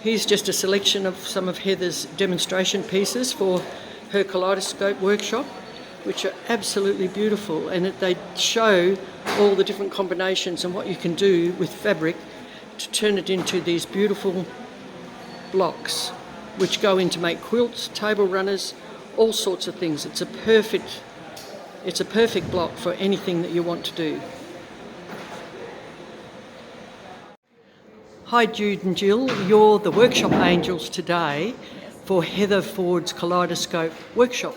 Here's just a selection of some of Heather's demonstration pieces for her Kaleidoscope Workshop, which are absolutely beautiful, and they show all the different combinations and what you can do with fabric to turn it into these beautiful blocks which go in to make quilts, table runners, all sorts of things. It's a perfect block for anything that you want to do. Hi Jude and Jill, you're the workshop angels today for Heather Ford's Kaleidoscope Workshop.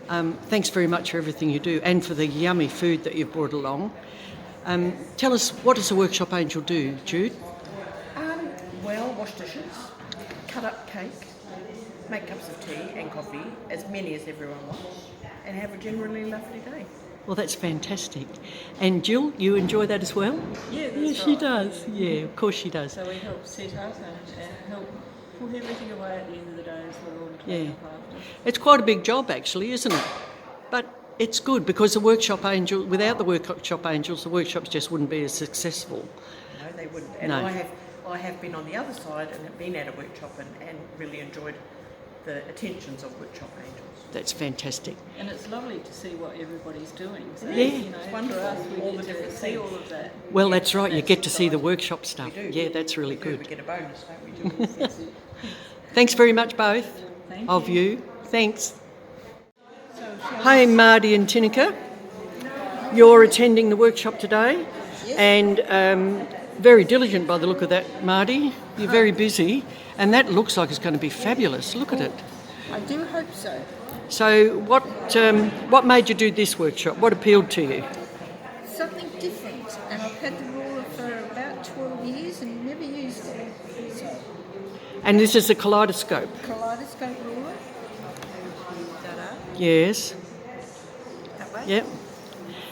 Thanks very much for everything you do and for the yummy food that you've brought along. Tell us, what does a workshop angel do, Jude? Well, wash dishes, cut up cake, make cups of tea and coffee, as many as everyone wants, and have a generally lovely day. Well, that's fantastic. And Jill, you enjoy that as well? Yeah, She does. Yeah, of course she does. So we help set up and help put everything away at the end of the day as well. Yeah. It's quite a big job actually, isn't it? But it's good because without the workshop angels, the workshops just wouldn't be as successful. No, they wouldn't. And No. I have been on the other side and have been at a workshop and really enjoyed the attentions of workshop angels. That's fantastic. And it's lovely to see what everybody's doing. So, Yeah. it's wonderful. For us, we all get the to different see things. all of that. Well, that's right. You get to see the workshop stuff. We do. Yeah, that's really We do. We good. get a bonus, don't we, Jill? Thanks very much, both Thank of you. Thanks. So, Hi, Marty and Tinnika. You're attending the workshop today, and very diligent by the look of that, Marty. You're very busy, and that looks like it's going to be fabulous. Look at it. I do hope so. So, what made you do this workshop? What appealed to you? Something different. And I've had the ruler for about 12 years and never used it. So, And this is a kaleidoscope. kaleidoscope ruler. Yes. That way. Yep.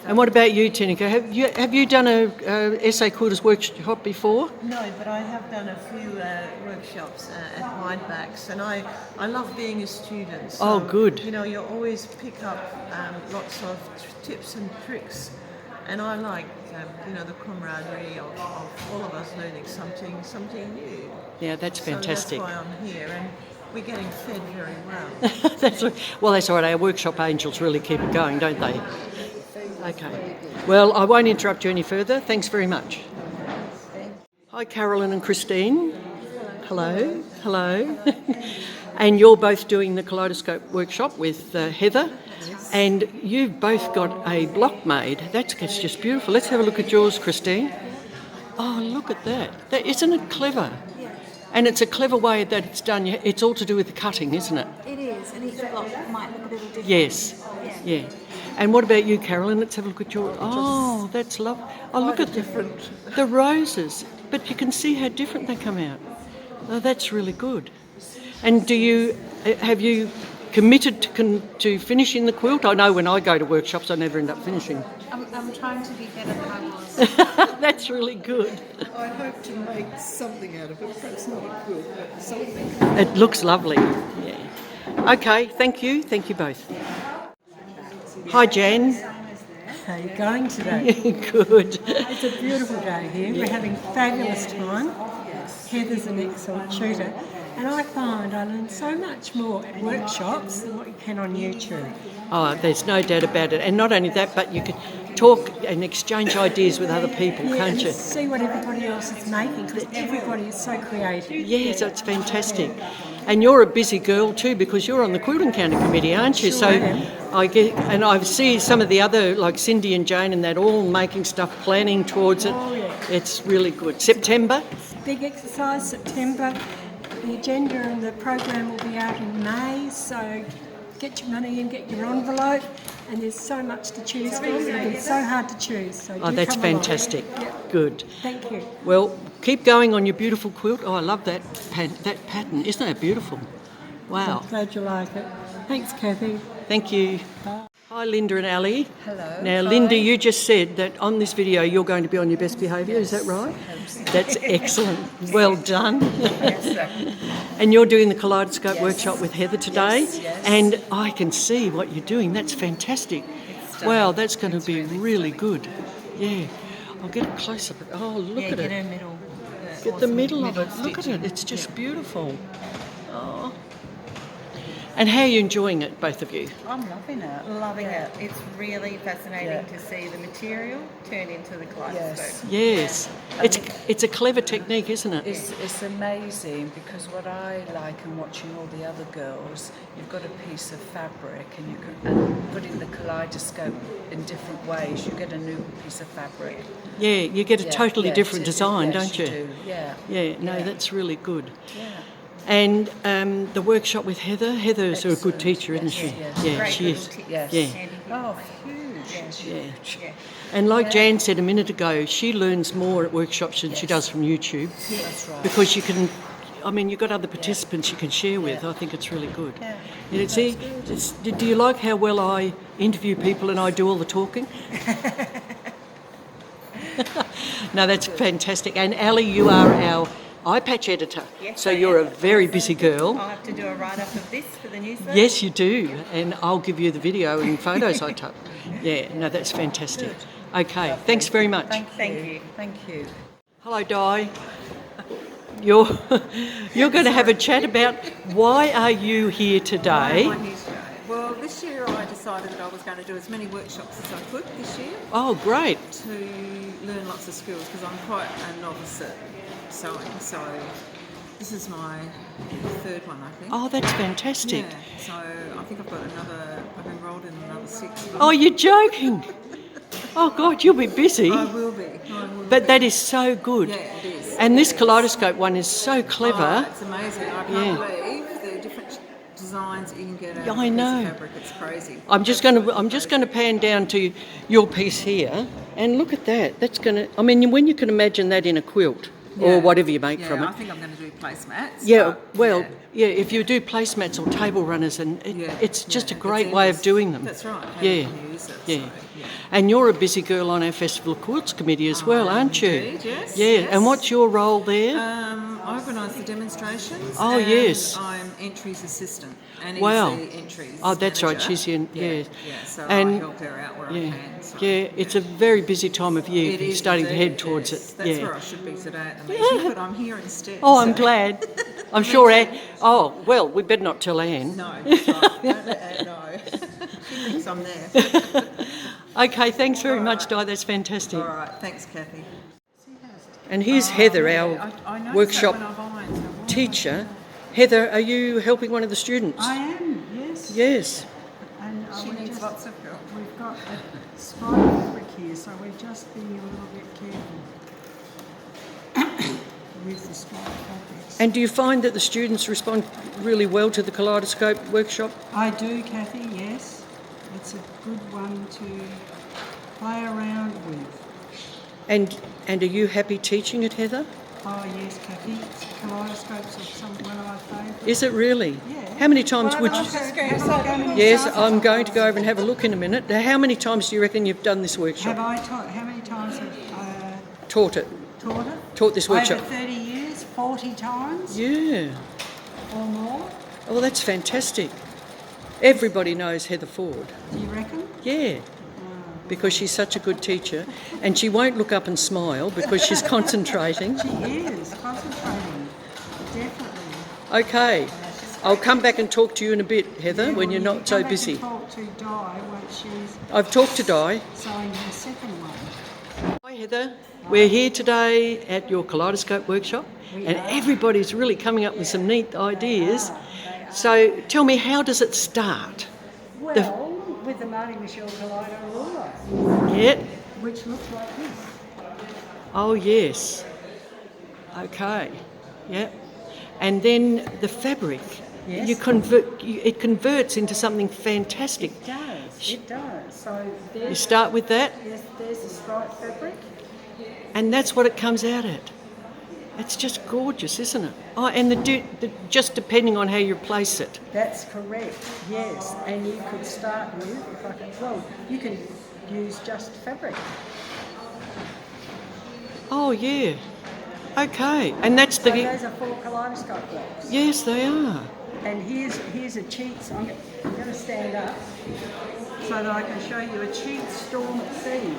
And what about you, Tinnika? Have you done a SA Quilters workshop before? No, but I have done a few workshops at Mindbacks, and I love being a student. So, Oh, good. You know, you always pick up lots of tips and tricks, and I like, the camaraderie of all of us learning something new. Yeah, that's fantastic. So that's why I'm here, and we're getting fed very well. That's all right. Our workshop angels really keep it going, don't they? Okay. Well, I won't interrupt you any further. Thanks very much. Hi, Carolyn and Christine. Hello. Hello. And you're both doing the Kaleidoscope Workshop with Heather. And you've both got a block made. That's just beautiful. Let's have a look at yours, Christine. Oh, look at that. Isn't it clever? And it's a clever way that it's done. It's all to do with the cutting, isn't it? It is, and each block might look a little different. Yes. Yeah. And what about you, Carolyn? Let's have a look at your... Oh, that's lovely. Oh, look at the roses. But you can see how different they come out. Oh, that's really good. And have you committed to finishing the quilt? I know when I go to workshops, I never end up finishing. I'm trying to be better than I was. That's really good. I hope to make something out of it, perhaps not a quilt, but something. It looks lovely. Yeah. Okay, thank you. Thank you both. Hi, Jan. How are you going today? Good. It's a beautiful day here. We're having a fabulous time. Heather's an excellent tutor. And I find I learn so much more at workshops than what you can on YouTube. Oh, there's no doubt about it. And not only that, but you can talk and exchange ideas with other people, can't and you? see what everybody else is making, because everybody is so creative. Yes, that's fantastic. And you're a busy girl too, because you're on the Quilting County Committee, aren't you? Sure So am. I see some of the other, like Cindy and Jane and that, all making stuff, planning towards it. Oh, yeah. It's really good. September? Big exercise, September. The agenda and the program will be out in May, so get your money in, get your envelope, and there's so much to choose from. It's so hard to choose. So Oh, do that's come along. fantastic. Yep. Good. Thank you. Well, keep going on your beautiful quilt. Oh, I love that pattern. Isn't that beautiful? Wow. I'm glad you like it. Thanks, Kathy. Thank you. Bye. Hi, Linda and Ali. Hello. Now, Linda, you just said that on this video you're going to be on your best behaviour. Is that right? That's excellent. Well done. And you're doing the Kaleidoscope Workshop with Heather today. Yes. And I can see what you're doing. That's fantastic. Wow, that's going to be really good. Yeah. I'll get a close-up. Oh, look at Get it. her middle. Look at the middle of it. Look at it. It's just beautiful. Oh. And how are you enjoying it, both of you? I'm loving it. Loving it. It's really fascinating to see the material turn into the kaleidoscope. Yes. It's a clever technique, isn't it? It's amazing because what I like in watching all the other girls, you've got a piece of fabric and you can putting the kaleidoscope in different ways, you get a new piece of fabric. Yeah, you get a totally different design, yes, don't you? do. Yeah. Yeah, no, that's really good. Yeah. And the workshop with Heather. Heather's a good teacher, isn't she? Yes. Yeah, Great she little is. tips. Yes. Yeah. Oh, huge. Yeah. And like Jan said a minute ago, she learns more at workshops than she does from YouTube. Yes. That's right. Because you can, I mean, you've got other participants you can share with. I think it's really good. Yeah. Yeah, see, do you like how well I interview people and I do all the talking? No, that's fantastic. And Ali, you are our eye patch editor. Yes, so I you're am. a very busy girl. I'll have to do a write-up of this for the newsletter. Yes, you do. And I'll give you the video and photos I took. Yeah, no, that's fantastic. Okay, thanks very much. Thank you. Thank you. Hello, Di. You're going to have a chat about why are you here today? Well, this year I decided that I was going to do as many workshops as I could this year Oh, great. to learn lots of skills because I'm quite a novice at sewing. So this is my third one, I think. Oh, that's fantastic. Yeah, so I think I've enrolled in another 6. Oh, you're joking. Oh, God, you'll be busy. I will be. But that is so good. Yeah, it is. And this kaleidoscope one is so clever. Oh, it's amazing. I can't believe the different designs that you can get out Yeah, of I a piece know. of fabric. It's crazy. I'm just going to pan down to your piece here, and look at that. That's going to. I mean, when you can imagine that in a quilt or whatever you make from it. I think I'm going to do placemats. Yeah, but, well, if you do placemats or table runners, and it's just a great it's way of endless. doing them. That's right. How Yeah, you can use it, yeah. so, yeah. And you're a busy girl on our Festival of Quilts committee as well, aren't you? Indeed, yes, Yeah. yes. And what's your role there? I organise the demonstrations. Oh, and yes. I'm entries assistant. And Wow. he's the entries Oh, that's right. manager. She's in. Yeah. So And I help her out where I yeah, can. So, it's a very busy time of year. It You're is starting to indeed, head towards yes. it. That's Yeah. where I should be today at the meeting, but I'm here instead. Oh, I'm so- glad. I'm sure Anne. Oh, well, we better not tell Anne. No, that's right. Don't let Anne know. She thinks I'm there. Okay, thanks very much, Di. That's fantastic. All right, thanks, Kathy. And here's Heather, our I noticed workshop that when I ironed, teacher. Heather, are you helping one of the students? I am, yes. Yes. And She needs just, lots of help. we've got a stripe fabric here, so we're just being a little bit careful with the stripe fabrics. And do you find that the students respond really well to the Kaleidoscope workshop? I do, Kathy, yes. It's a good one to play around with. And are you happy teaching it, Heather? Oh, yes, Kathy. Kaleidoscopes are one of my favourites. Is it really? Yeah. How many times would you? you? Yes, I'm going to go over and have a look in a minute. Now, how many times do you reckon you've done this workshop? Have I taught? How many times have I Taught it? taught it? Taught this workshop? Over 30 years, 40 times Yeah. or more. Oh, that's fantastic. Everybody knows Heather Ford. Do you reckon? Yeah. Because she's such a good teacher, and she won't look up and smile because she's concentrating. She is concentrating, definitely. Okay, I'll come back and talk to you in a bit, Heather, Yeah, when well, you're you not can so come back busy. and talk to Di once she's I've talked to Di. sewing her second one. Hi Heather, we're here today at your Kaleidoscope Workshop, and everybody's really coming up with some neat ideas. So tell me, how does it start? Well, with the Marty Michelle Kaleido ruler, Yeah. which looks like this. Oh yes. Okay. Yeah. And then the fabric. Yes. It converts into something fantastic. It does, it does. So You there's, start with that, there's the striped fabric. and that's what it comes out at. It's just gorgeous, isn't it? Oh, and just depending on how you place it. That's correct, yes. And you could start with, if I can, well, you can use just fabric. Oh yeah. Okay, and that's So the. those are 4 kaleidoscope blocks. Yes, they are. And here's a cheat, so I'm going to stand up so that I can show you a cheat storm at sea.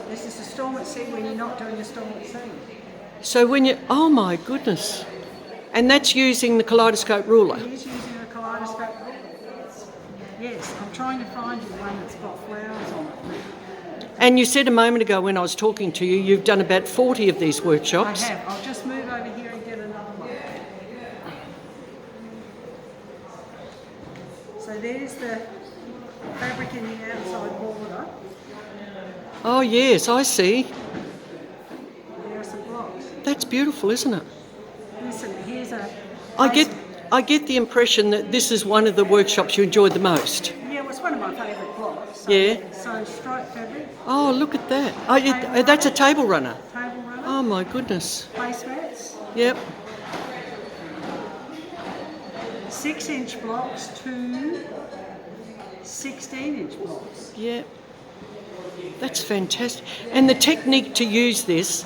This is a storm at sea when you're not doing a storm at sea. So when you, oh my goodness. And that's using the kaleidoscope ruler. It is using a kaleidoscope. Yes, I'm trying to find you one that's got flowers on it. And you said a moment ago when I was talking to you, you've done about 40 of these workshops. I have. I'll just move over here and get another one. So there's the fabric in the outside border. Oh yes, I see. There are some blocks. That's beautiful, isn't it? Listen, here's a... I get the impression that this is one of the workshops you enjoyed the most. Yeah, well, it's one of my favourite blocks. So, Yeah. So striped fabric, Oh, look at that. Oh, that's a table runner. table runner, Oh my goodness. placemats, Yep. 6-inch blocks to 16-inch blocks. Yeah. That's fantastic. And the technique to use this,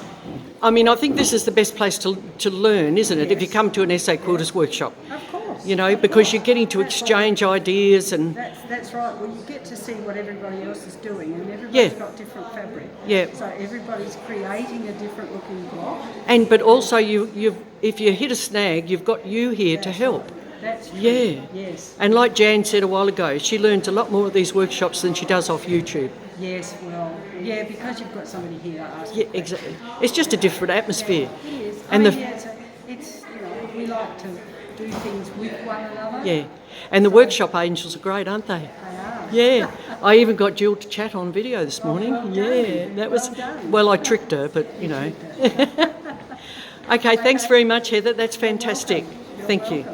I mean, I think this is the best place to learn, isn't it? If you come to an SA Quilters workshop. Of course. You know, because you're getting to exchange ideas and... That's right. Well, you get to see what everybody else is doing, and everybody's got different fabric. Yeah. So everybody's creating a different looking block. But also, if you hit a snag, you've got you here to help. That's true. Yeah. Yes. And like Jan said a while ago, she learns a lot more of these workshops than she does off YouTube. Yes. Well. Yeah, because you've got somebody here asking. Yeah, exactly. It's just a different atmosphere. It is. And It's you know, we like to do things with one another. yeah, and the workshop angels are great, aren't they? They are. Yeah, I even got Jill to chat on video this morning. well done. Yeah, that was, Well done. well, I tricked her, but you know. Okay, thanks very much, Heather. That's fantastic. Thank you.